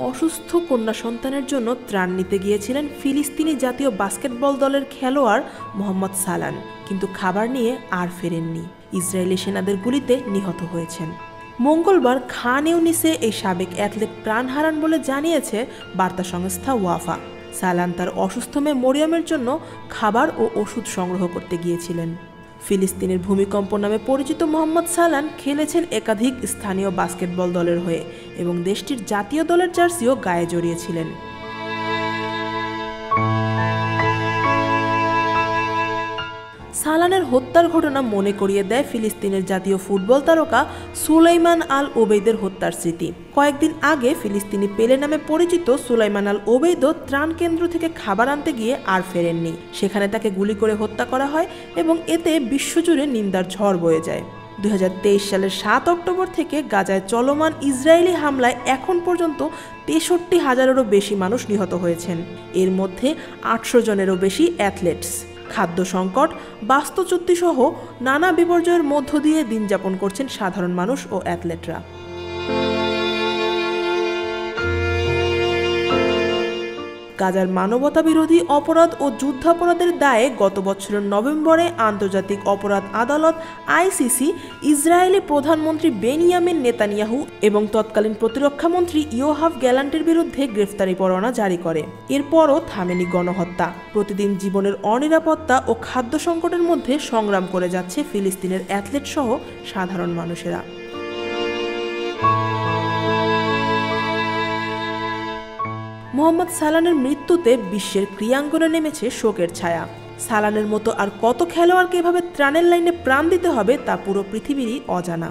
অসুস্থ কন্যা সন্তানের জন্য ত্রাণ নিতে গিয়েছিলেন ফিলিস্তিনি জাতীয় বাস্কেটবল দলের খেলোয়াড় মোহাম্মদ সালান, কিন্তু খাবার নিয়ে আর ফেরেননি। ইসরায়েলি সেনাদের গুলিতে নিহত হয়েছেন। মঙ্গলবার খান ইউনিসে এই সাবেক অ্যাথলেট প্রাণ হারান বলে জানিয়েছে বার্তা সংস্থা ওয়াফা। সালান তার অসুস্থ মেয়ে মরিয়মের জন্য খাবার ও ওষুধ সংগ্রহ করতে গিয়েছিলেন। ফিলিস্তিনের ভূমিকম্প নামে পরিচিত মোহাম্মদ সালান খেলেছেন একাধিক স্থানীয় বাস্কেটবল দলের হয়ে এবং দেশটির জাতীয় দলের জার্সিও গায়ে জড়িয়েছিলেন। সালানের হত্যার ঘটনা মনে করিয়ে দেয় ফিলিস্তিনের জাতীয় ফুটবল তারকা সুলাইমান আল ওবেইদের হত্যার স্মৃতি। কয়েকদিন আগে ফিলিস্তিনি পেলে নামে পরিচিত সুলাইমান আল ওবেইদও ত্রাণ কেন্দ্র থেকে খাবার আনতে গিয়ে আর ফেরেননি। সেখানে তাকে গুলি করে হত্যা করা হয় এবং এতে বিশ্বজুড়ে নিন্দার ঝড় বয়ে যায়। 2023 সালের 7 অক্টোবর থেকে গাজায় চলমান ইসরায়েলি হামলায় এখন পর্যন্ত 63,000-এরও বেশি মানুষ নিহত হয়েছেন। এর মধ্যে 800 জনেরও বেশি অ্যাথলেটস। খাদ্য সংকট, বাস্তুচ্যুতি সহ নানা বিপর্যয়ের মধ্য দিয়ে দিন যাপন করছেন সাধারণ মানুষ ও অ্যাথলেটরা। গাজার মানবতাবিরোধী অপরাধ ও যুদ্ধাপরাধের দায়ে গত বছরের নভেম্বরে আন্তর্জাতিক অপরাধ আদালত আইসিসি ইসরায়েলি প্রধানমন্ত্রী বেনিয়ামিন নেতানিয়াহু এবং তৎকালীন প্রতিরক্ষামন্ত্রী ইয়োহাভ গ্যালান্টের বিরুদ্ধে গ্রেফতারি পরোয়ানা জারি করে। এরপরও থামেনি গণহত্যা। প্রতিদিন জীবনের অনিরাপত্তা ও খাদ্য সংকটের মধ্যে সংগ্রাম করে যাচ্ছে ফিলিস্তিনের অ্যাথলেট সহ সাধারণ মানুষেরা। মোহাম্মদ সালানের মৃত্যুতে বিশ্বের ক্রীড়াঙ্গনে নেমেছে শোকের ছায়া। সালানের মতো আর কত খেলোয়াড়কে এভাবে ত্রাণের লাইনে প্রাণ দিতে হবে তা পুরো পৃথিবীরই অজানা।